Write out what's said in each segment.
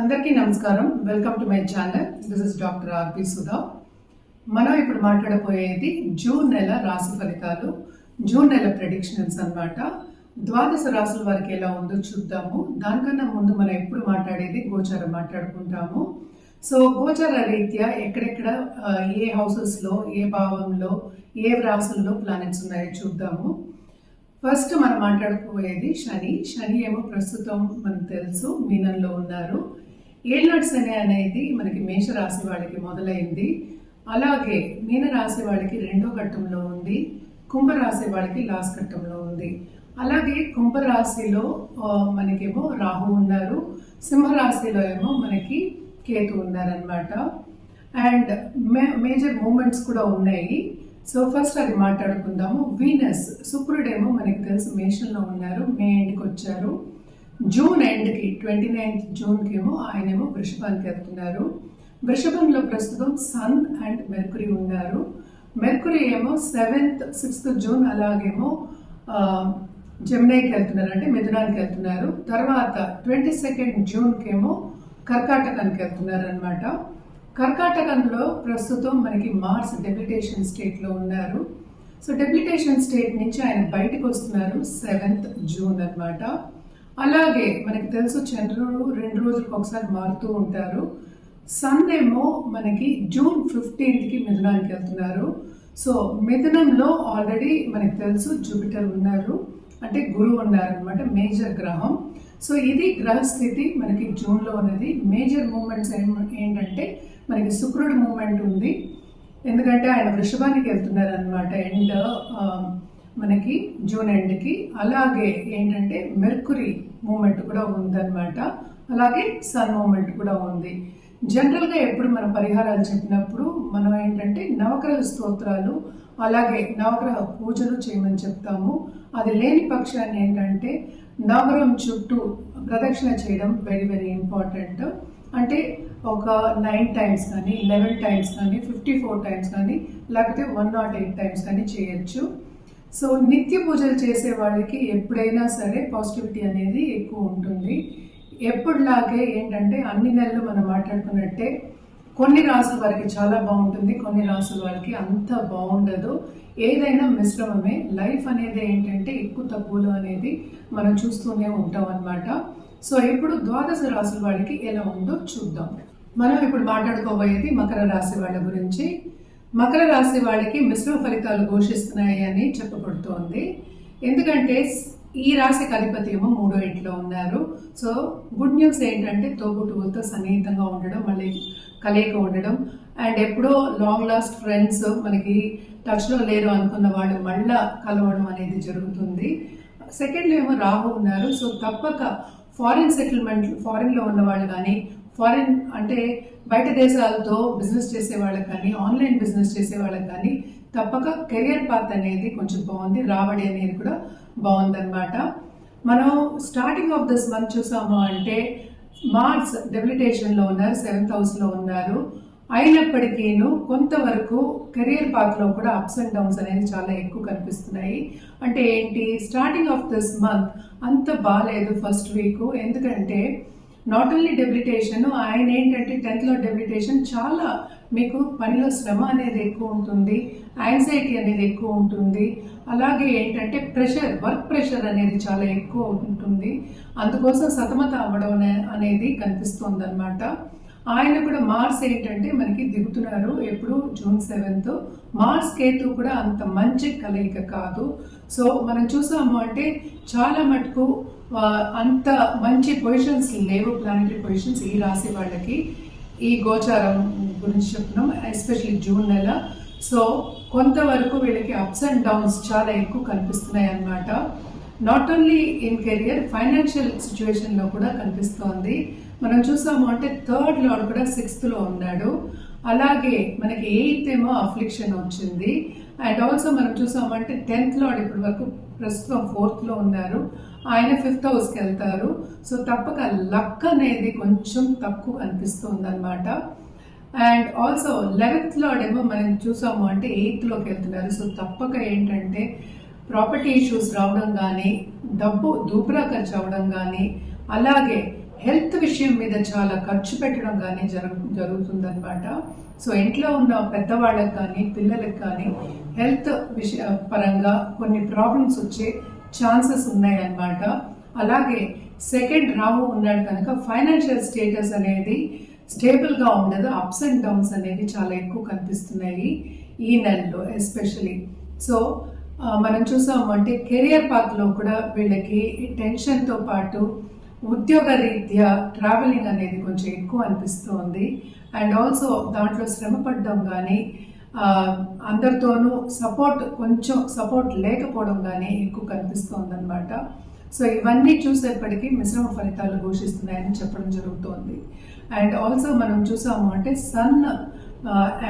అందరికీ నమస్కారం. Welcome to my channel. This is doctor R P Sudha. మనం ఇప్పుడు మాట్లాడబోయేది జూన్ నెల రాశి ఫలితాలు, జూన్ నెల ప్రెడిక్షన్స్ అన్నమాట. ద్వాదశ రాశుల వారికి ఎలా ఉందో చూద్దాము. దానికన్నా ముందు మనం ఎప్పుడు మాట్లాడేది గోచారం మాట్లాడుకుంటాము. సో గోచార రీత్యా ఎక్కడెక్కడ ఏ హౌసెస్లో, ఏ భావంలో, ఏ రాశుల్లో ప్లానెట్స్ ఉన్నాయో చూద్దాము. ఫస్ట్ మనం మాట్లాడుకోబోయేది శని ఏమో ప్రస్తుతం మనకు తెలుసు మీనంలో ఉన్నారు. ఏళ్ళనాటి శని అనేది మనకి మేషరాశి వాళ్ళకి మొదలైంది. అలాగే మీనరాశి వాళ్ళకి రెండో ఘట్టంలో ఉంది, కుంభరాశి వాళ్ళకి లాస్ట్ ఘట్టంలో ఉంది. అలాగే కుంభరాశిలో మనకేమో రాహు ఉన్నారు, సింహరాశిలో ఏమో మనకి కేతు ఉన్నారనమాట. అండ్ మేజర్ మూమెంట్స్ కూడా ఉన్నాయి. సో ఫస్ట్ అది మాట్లాడుకుందాము. వీనస్, శుక్రుడేమో మనకి తెలుసు మేషంలో ఉన్నారు, మే ఎండ్కి వచ్చారు. జూన్ ఎండ్కి 29th జూన్కి ఏమో ఆయనేమో వృషభానికి వెళ్తున్నారు. వృషభంలో ప్రస్తుతం సన్ అండ్ మెర్కురీ ఉన్నారు. మెర్కురీ ఏమో 7th 6th జూన్ అలాగేమో జెమినైకి వెళ్తున్నారు, అంటే మిథునానికి వెళ్తున్నారు. తర్వాత 22nd జూన్కి ఏమో కర్కాటకానికి వెళ్తున్నారు అనమాట. కర్కాటకంలో ప్రస్తుతం మనకి మార్స్ డెబిలిటేషన్ స్టేట్లో ఉన్నారు. సో డెబిలిటేషన్ స్టేట్ నుంచి ఆయన బయటకు వస్తున్నారు 7th జూన్ అనమాట. అలాగే మనకి తెలుసు చంద్రుడు 2 రోజులకు ఒకసారి మారుతూ ఉంటారు. సన్ ఏమో మనకి జూన్ 15కి మిథునానికి వెళ్తున్నారు. సో మిథునంలో ఆల్రెడీ మనకి తెలుసు జూపిటర్ ఉన్నారు, అంటే గురువు ఉన్నారనమాట, మేజర్ గ్రహం. సో ఇది గ్రహస్థితి మనకి జూన్లో ఉన్నది. మేజర్ మూమెంట్స్ ఏంటంటే మనకి శుక్రుడు మూమెంట్ ఉంది, ఎందుకంటే ఆయన వృషభానికి వెళ్తున్నారు అనమాట ఎండ్ మనకి జూన్ ఎండ్కి. అలాగే ఏంటంటే మెర్కురీ మూమెంట్ కూడా ఉందన్నమాట, అలాగే సన్ మూమెంట్ కూడా ఉంది. జనరల్గా ఎప్పుడు మనం పరిహారాలు చెప్పినప్పుడు మనం ఏంటంటే నవగ్రహ స్తోత్రాలు అలాగే నవగ్రహ పూజలు చేయమని చెప్తాము. అది లేని పక్షాన్ని ఏంటంటే నవగ్రహం చుట్టూ ప్రదక్షిణ చేయడం వెరీ వెరీ ఇంపార్టెంట్. అంటే ఒక 9 times కానీ 11 times కానీ 54 times కానీ లేకపోతే 108 times కానీ చేయొచ్చు. సో నిత్య పూజలు చేసే వాళ్ళకి ఎప్పుడైనా సరే పాజిటివిటీ అనేది ఎక్కువ ఉంటుంది. ఎప్పుడులాగే ఏంటంటే అన్ని నెలలు మనం మాట్లాడుకున్నట్టే కొన్ని రాసుల వారికి చాలా బాగుంటుంది, కొన్ని రాసుల వారికి అంత బాగుండదు. ఏదైనా మిశ్రమమే. లైఫ్ అనేది ఏంటంటే ఎక్కువ తక్కువలు అనేది మనం చూస్తూనే ఉంటాం అన్నమాట. సో ఇప్పుడు ద్వాదశ రాశుల వాళ్ళకి ఎలా ఉందో చూద్దాం. మనం ఇప్పుడు మాట్లాడుకోబోయేది మకర రాశి వాళ్ళ గురించి. మకర రాశి వాళ్ళకి మిశ్రమ ఫలితాలు ఘోషిస్తున్నాయి అని చెప్పబడుతోంది. ఎందుకంటే ఈ రాశి అధిపతి ఏమో 3వ ఇంట్లో ఉన్నారు. సో గుడ్ న్యూస్ ఏంటంటే తోబుట్టువులతో సన్నిహితంగా ఉండడం, మళ్ళీ కలయిక ఉండడం, అండ్ ఎప్పుడో లాంగ్ లాస్ట్ ఫ్రెండ్స్ మనకి టచ్లో లేరు అనుకున్న వాళ్ళు మళ్ళా కలవడం అనేది జరుగుతుంది. సెకండ్లో ఏమో రాహు ఉన్నారు. సో తప్పక ఫారిన్ సెటిల్మెంట్, ఫారిన్లో ఉన్న వాళ్ళు కానీ, ఫారిన్ అంటే బయట దేశాలతో బిజినెస్ చేసే వాళ్ళకి కానీ, ఆన్లైన్ బిజినెస్ చేసే వాళ్ళకి కానీ తప్పక కెరియర్ పాత్ అనేది కొంచెం బాగుంది, రాబడి అనేది కూడా బాగుందన్నమాట. మనం స్టార్టింగ్ ఆఫ్ దిస్ మంత్ చూసాము అంటే మార్స్ డెబిలిటేషన్లో ఉన్నారు, 7th హౌస్లో ఉన్నారు. అయినప్పటికీను కొంతవరకు కెరియర్ పాత్లో కూడా అప్స్ అండ్ డౌన్స్ అనేది చాలా ఎక్కువ కనిపిస్తున్నాయి. అంటే ఏంటి, స్టార్టింగ్ ఆఫ్ దిస్ మంత్ అంత బాగాలేదు ఫస్ట్ వీక్. ఎందుకంటే నాట్ ఓన్లీ డెబిలిటేషన్, ఆయన ఏంటంటే 10th డెబిలిటేషన్ చాలా మీకు పనిలో శ్రమ అనేది ఎక్కువ ఉంటుంది, యాంగ్జైటీ అనేది ఎక్కువ ఉంటుంది. అలాగే ఏంటంటే ప్రెషర్, వర్క్ ప్రెషర్ అనేది చాలా ఎక్కువ ఉంటుంది. అందుకోసం సతమత అవ్వడం అనేది కనిపిస్తుంది అనమాట. ఆయన కూడా మార్స్ ఏంటంటే మనకి దిగుతున్నారు ఎప్పుడు జూన్ 7th. మార్స్ కేతు కూడా అంత మంచి కలయిక కాదు. సో మనం చూసాము అంటే చాలా మటుకు అంత మంచి పొజిషన్స్ లేవు, ప్లానెటరీ పొజిషన్స్ ఈ రాశి వాళ్ళకి. ఈ గోచారం గురించి చెప్తున్నాం, ఎస్పెషల్లీ జూన్ నెల. సో కొంతవరకు వీళ్ళకి అప్స్ అండ్ డౌన్స్ చాలా ఎక్కువ కనిపిస్తున్నాయి అన్నమాట. Not only in career, financial సిచ్యువేషన్లో కూడా కనిపిస్తోంది. మనం చూసాము అంటే 3rd లార్డ్ కూడా 6th ఉన్నాడు. అలాగే మనకి 8th ఏమో అఫ్లిక్షన్ వచ్చింది. అండ్ ఆల్సో మనం చూసామంటే 10th లార్డ్ ఇప్పటి వరకు ప్రస్తుతం 4th ఉన్నారు, ఆయన 5th హౌస్కి వెళ్తారు. సో తప్పక లక్ అనేది కొంచెం తక్కువ అనిపిస్తుంది అనమాట. అండ్ ఆల్సో 11th లార్డ్ ఏమో మనం చూసాము అంటే 8th వెళ్తున్నారు. సో తప్పక ఏంటంటే ప్రాపర్టీ ఇష్యూస్ రావడం కానీ, డబ్బు దూపురా ఖర్చు అవ్వడం కానీ, అలాగే హెల్త్ విషయం మీద చాలా ఖర్చు పెట్టడం కానీ జరుగుతుందన్నమాట. సో ఇంట్లో ఉన్న పెద్దవాళ్ళకి కానీ పిల్లలకు కానీ హెల్త్ పరంగా కొన్ని ప్రాబ్లమ్స్ వచ్చే ఛాన్సెస్ ఉన్నాయన్నమాట. అలాగే సెకండ్ రాహు ఉన్నాడు కనుక ఫైనాన్షియల్ స్టేటస్ అనేది స్టేబుల్గా ఉండదు. అప్స్ అండ్ డౌన్స్ అనేవి చాలా ఎక్కువ కనిపిస్తున్నాయి ఈ నెలలో ఎస్పెషలీ. సో మనం చూసామంటే కెరియర్ పాత్లో కూడా వీళ్ళకి టెన్షన్తో పాటు ఉద్యోగ రీత్యా ట్రావెలింగ్ అనేది కొంచెం ఎక్కువ అనిపిస్తుంది. అండ్ ఆల్సో దాంట్లో శ్రమ పడడం కానీ అందరితోనూ కొంచెం సపోర్ట్ లేకపోవడం కానీ ఎక్కువ కనిపిస్తుంది అనమాట. సో ఇవన్నీ చూసేప్పటికీ మిశ్రమ ఫలితాలు ఘోషిస్తున్నాయని చెప్పడం జరుగుతోంది. అండ్ ఆల్సో మనం చూసాము అంటే సన్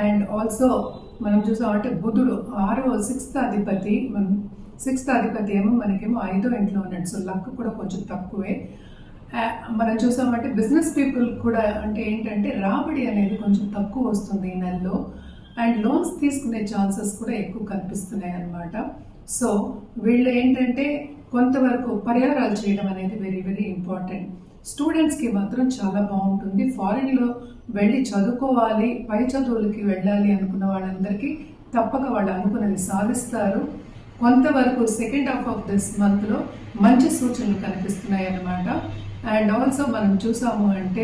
అండ్ ఆల్సో మనం చూసామంటే బుధుడు సిక్స్త్ అధిపతి ఏమో మనకేమో 5వ ఇంట్లో ఉన్నాడు. సో లక్ కూడా కొంచెం తక్కువే. మనం చూసామంటే బిజినెస్ పీపుల్ కూడా అంటే ఏంటంటే రాబడి అనేది కొంచెం తక్కువ వస్తుంది ఈ నెలలో. అండ్ లోన్స్ తీసుకునే ఛాన్సెస్ కూడా ఎక్కువ కనిపిస్తున్నాయి అన్నమాట. సో వీళ్ళు ఏంటంటే కొంతవరకు పరిహారాలు చేయడం అనేది వెరీ వెరీ ఇంపార్టెంట్. స్టూడెంట్స్కి మాత్రం చాలా బాగుంటుంది. ఫారిన్లో వెళ్ళి చదువుకోవాలి, పై చదువులకి వెళ్ళాలి అనుకున్న వాళ్ళందరికీ తప్పక వాళ్ళు అనుకున్నది సాధిస్తారు. కొంతవరకు సెకండ్ హాఫ్ ఆఫ్ దిస్ మంత్లో మంచి సూచనలు కనిపిస్తున్నాయి అన్నమాట. అండ్ ఆల్సో మనం చూసాము అంటే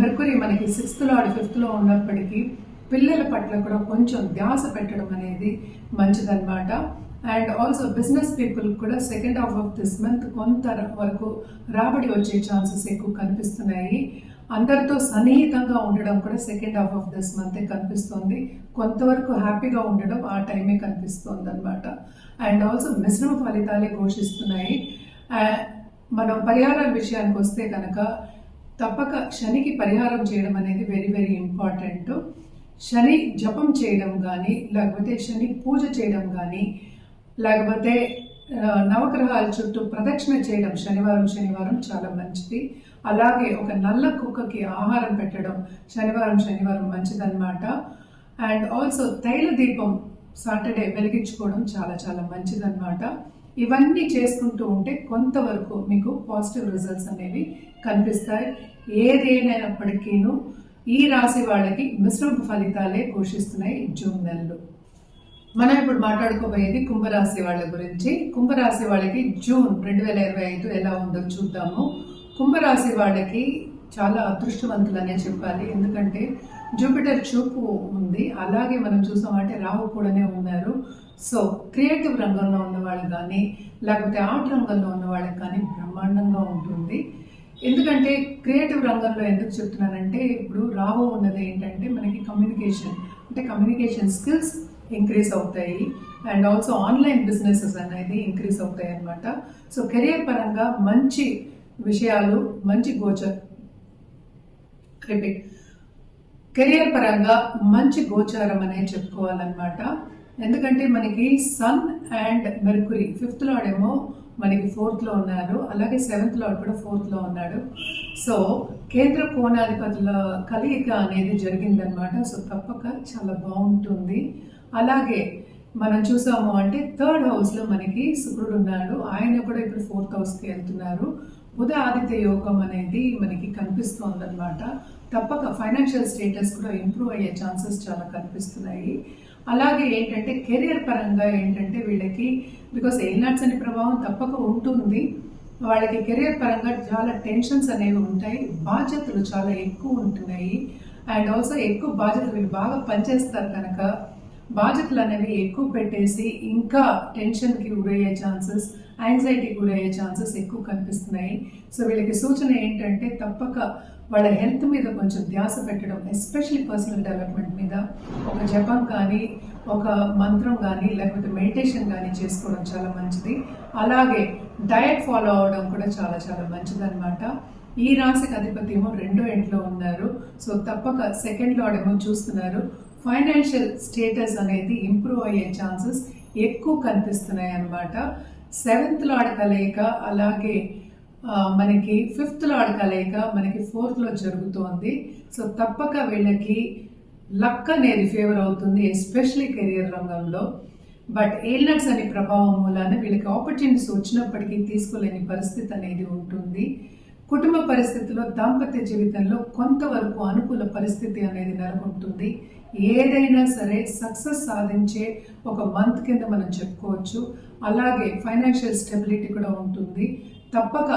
మెర్కురీ మనకి 6th లార్డ్ 5th లో ఉన్నప్పటికీ పిల్లల పట్ల కూడా కొంచెం ధ్యాస పెట్టడం అనేది మంచిదన్నమాట. అండ్ ఆల్సో బిజినెస్ పీపుల్ కూడా second half of this month కొంత వరకు రాబడి వచ్చే ఛాన్సెస్ ఎక్కువ కనిపిస్తున్నాయి. అందరితో సన్నిహితంగా ఉండడం కూడా సెకండ్ హాఫ్ ఆఫ్ దిస్ మంతే కనిపిస్తుంది. కొంతవరకు హ్యాపీగా ఉండడం ఆ టైమే కనిపిస్తుంది అనమాట. అండ్ ఆల్సో మిశ్రమ ఫలితాలే ఘోషిస్తున్నాయి. మనం పరిహారాల విషయానికి వస్తే కనుక తప్పక శనికి పరిహారం చేయడం అనేది వెరీ వెరీ ఇంపార్టెంట్. శని జపం చేయడం కానీ లేకపోతే శని పూజ చేయడం కానీ లేకపోతే నవగ్రహాల చుట్టూ ప్రదక్షిణ చేయడం శనివారం చాలా మంచిది. అలాగే ఒక నల్ల కుక్కకి ఆహారం పెట్టడం శనివారం మంచిదన్నమాట. అండ్ ఆల్సో తైల దీపం సాటర్డే వెలిగించుకోవడం చాలా చాలా మంచిదన్నమాట. ఇవన్నీ చేసుకుంటూ ఉంటే కొంతవరకు మీకు పాజిటివ్ రిజల్ట్స్ అనేవి కనిపిస్తాయి. ఏదేనైనప్పటికీను ఈ రాశి వాళ్ళకి మిశ్రమ ఫలితాలే ఘోషిస్తున్నాయి జూన్ నెలలో. మనం ఇప్పుడు మాట్లాడుకోబోయేది కుంభరాశి వాళ్ళ గురించి. కుంభరాశి వాళ్ళకి జూన్ 2025 ఎలా ఉందో చూద్దాము. కుంభరాశి వాళ్ళకి చాలా అదృష్టవంతులనే చెప్పాలి. ఎందుకంటే జూపిటర్ చూపు ఉంది, అలాగే మనం చూసామంటే రాహు కూడానే ఉన్నారు. సో క్రియేటివ్ రంగంలో ఉన్న వాళ్ళు కానీ లేకపోతే ఆర్ట్ రంగంలో ఉన్న వాళ్ళకి కానీ బ్రహ్మాండంగా ఉంటుంది. ఎందుకంటే క్రియేటివ్ రంగంలో ఎందుకు చెప్తున్నానంటే ఇప్పుడు రాహు ఉన్నది ఏంటంటే మనకి కమ్యూనికేషన్ స్కిల్స్ ఇంక్రీజ్ అవుతాయి. అండ్ ఆల్సో ఆన్లైన్ బిజినెసెస్ అనేది ఇంక్రీజ్ అవుతాయి అన్నమాట. సో కెరియర్ పరంగా మంచి విషయాలు కెరియర్ పరంగా మంచి గోచారం అనేది చెప్పుకోవాలన్నమాట. ఎందుకంటే మనకి sun and Mercury 5th lord ఏమో మనకి 4th లో ఉన్నారు, అలాగే 7th లార్డ్ కూడా 4th లో ఉన్నాడు. సో కేంద్ర కోణాధిపతుల కలయిక అనేది జరిగిందనమాట. సో తప్పక చాలా బాగుంటుంది. అలాగే మనం చూసాము అంటే 3rd హౌస్లో మనకి శుక్రుడు ఉన్నాడు, ఆయన కూడా ఇప్పుడు 4th హౌస్కి వెళ్తున్నారు. బుధ ఆదిత్య యోగం అనేది మనకి కనిపిస్తోంది అనమాట. తప్పక ఫైనాన్షియల్ స్టేటస్ కూడా ఇంప్రూవ్ అయ్యే ఛాన్సెస్ చాలా కనిపిస్తున్నాయి. అలాగే ఏంటంటే కెరియర్ పరంగా ఏంటంటే వీళ్ళకి బికాస్ ఎయిల్నాట్స్ అనే ప్రభావం తప్పక ఉంటుంది. వాళ్ళకి కెరియర్ పరంగా చాలా టెన్షన్స్ అనేవి ఉంటాయి, బాధ్యతలు చాలా ఎక్కువ ఉంటున్నాయి. అండ్ ఆల్సో ఎక్కువ బాధ్యతలు వీళ్ళు బాగా పనిచేస్తారు కనుక బాధ్యతలు అనేవి ఎక్కువ పెట్టేసి ఇంకా టెన్షన్కి గురయ్యే ఛాన్సెస్, యాంగ్జైటీకి గురయ్యే ఛాన్సెస్ ఎక్కువ కనిపిస్తున్నాయి. సో వీళ్ళకి సూచన ఏంటంటే తప్పక వాళ్ళ హెల్త్ మీద కొంచెం ధ్యాస పెట్టడం, ఎస్పెషల్లీ పర్సనల్ డెవలప్మెంట్ మీద ఒక జపం కానీ ఒక మంత్రం కానీ లేకపోతే మెడిటేషన్ కానీ చేసుకోవడం చాలా మంచిది. అలాగే డయట్ ఫాలో అవడం కూడా చాలా చాలా మంచిదన్నమాట. ఈ రాశికి అధిపతి ఏమో 2వ ఇంట్లో ఉన్నారు. సో తప్పక 2nd లార్డ్ ఏమో చూస్తున్నారు. ఫైనాన్షియల్ స్టేటస్ అనేది ఇంప్రూవ్ అయ్యే ఛాన్సెస్ ఎక్కువ కనిపిస్తున్నాయి అన్నమాట. 7th లార్డ్ కలయిక అలాగే మనకి 5th లార్డ్ కలయిక మనకి 4th లో జరుగుతోంది. సో తప్పక వీళ్ళకి లక్ అనేది ఫేవర్ అవుతుంది, ఎస్పెషలీ కెరియర్ రంగంలో. బట్ ఎయిల్నట్స్ అనే ప్రభావం మూలాన వీళ్ళకి ఆపర్చునిటీస్ వచ్చినప్పటికీ తీసుకోలేని పరిస్థితి అనేది ఉంటుంది. కుటుంబ పరిస్థితిలో దాంపత్య జీవితంలో కొంతవరకు అనుకూల పరిస్థితి అనేది నెలకొంటుంది. ఏదైనా సరే సక్సెస్ సాధించే ఒక మంత్ కింద మనం చెప్పుకోవచ్చు. అలాగే ఫైనాన్షియల్ స్టెబిలిటీ కూడా ఉంటుంది. తప్పక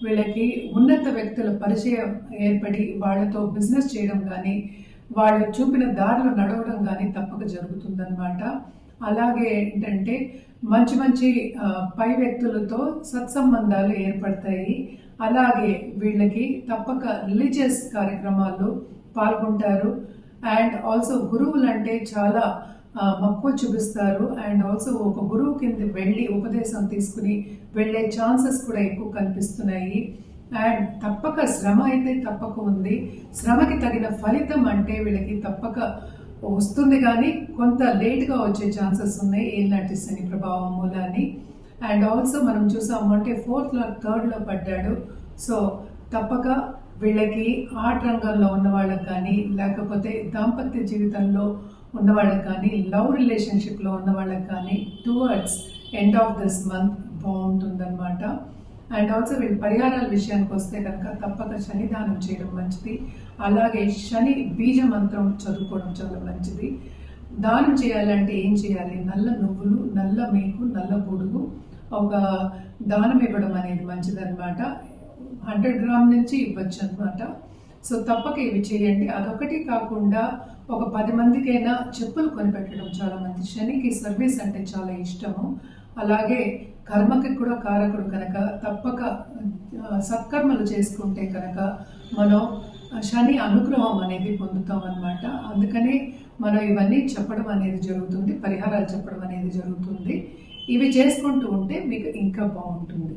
వీళ్ళకి ఉన్నత వ్యక్తుల పరిచయం ఏర్పడి వాళ్ళతో బిజినెస్ చేయడం కానీ, వాళ్ళు చూపిన దారిలో నడవడం కానీ తప్పక జరుగుతుందన్నమాట. అలాగే ఏంటంటే మంచి మంచి పై వ్యక్తులతో సత్సంబంధాలు ఏర్పడతాయి. అలాగే వీళ్ళకి తప్పక రిలీజియస్ కార్యక్రమాల్లో పాల్గొంటారు. అండ్ ఆల్సో గురువులు అంటే చాలా మక్కువ చూపిస్తారు. అండ్ ఆల్సో ఒక గురువు కింద వెళ్ళి ఉపదేశం తీసుకుని వెళ్ళే ఛాన్సెస్ కూడా ఎక్కువ కనిపిస్తున్నాయి. అండ్ తప్పక శ్రమ అయితే తప్పక ఉంది. శ్రమకి తగిన ఫలితం అంటే వీళ్ళకి తప్పక వస్తుంది, కానీ కొంత లేట్గా వచ్చే ఛాన్సెస్ ఉన్నాయి ఏలినాటి శని ప్రభావం మూలాన్ని. అండ్ ఆల్సో మనం చూసాము అంటే 4th లో 3rd లో పడ్డాడు. సో తప్పక వీళ్ళకి ఆర్ట్ రంగంలో ఉన్న వాళ్ళకి కానీ, లేకపోతే దాంపత్య జీవితంలో ఉన్న వాళ్ళకి కానీ, లవ్ రిలేషన్షిప్లో ఉన్న వాళ్ళకి కానీ towards end of this month బాగుంటుందన్నమాట. అండ్ ఆల్సో వీళ్ళ పరిహారాల విషయానికి వస్తే కనుక తప్పక శని దానం చేయడం మంచిది. అలాగే శని బీజ మంత్రం చదువుకోవడం చాలా మంచిది. దానం చేయాలంటే ఏం చేయాలి? నల్ల నువ్వులు, నల్ల మేకు, నల్ల బుడుగు ఒక దానం ఇవ్వడం అనేది మంచిదన్నమాట. 100 గ్రామ్ నుంచి ఇవ్వచ్చు అనమాట. సో తప్పక ఇవి చేయండి. అదొకటి కాకుండా ఒక 10 మందికైనా చెప్పులు కొనిపెట్టడం చాలా మంది. శనికి సర్వీస్ అంటే చాలా ఇష్టము. అలాగే కర్మకి కూడా కారకుడు కనుక తప్పక సత్కర్మలు చేసుకుంటే కనుక మనం శని అనుగ్రహం అనేది పొందుతాం అన్నమాట. అందుకనే మనం ఇవన్నీ చెప్పడం అనేది జరుగుతుంది, పరిహారాలు చెప్పడం అనేది జరుగుతుంది. ఇవి చేసుకుంటూ ఉంటే మీకు ఇంకా బాగుంటుంది.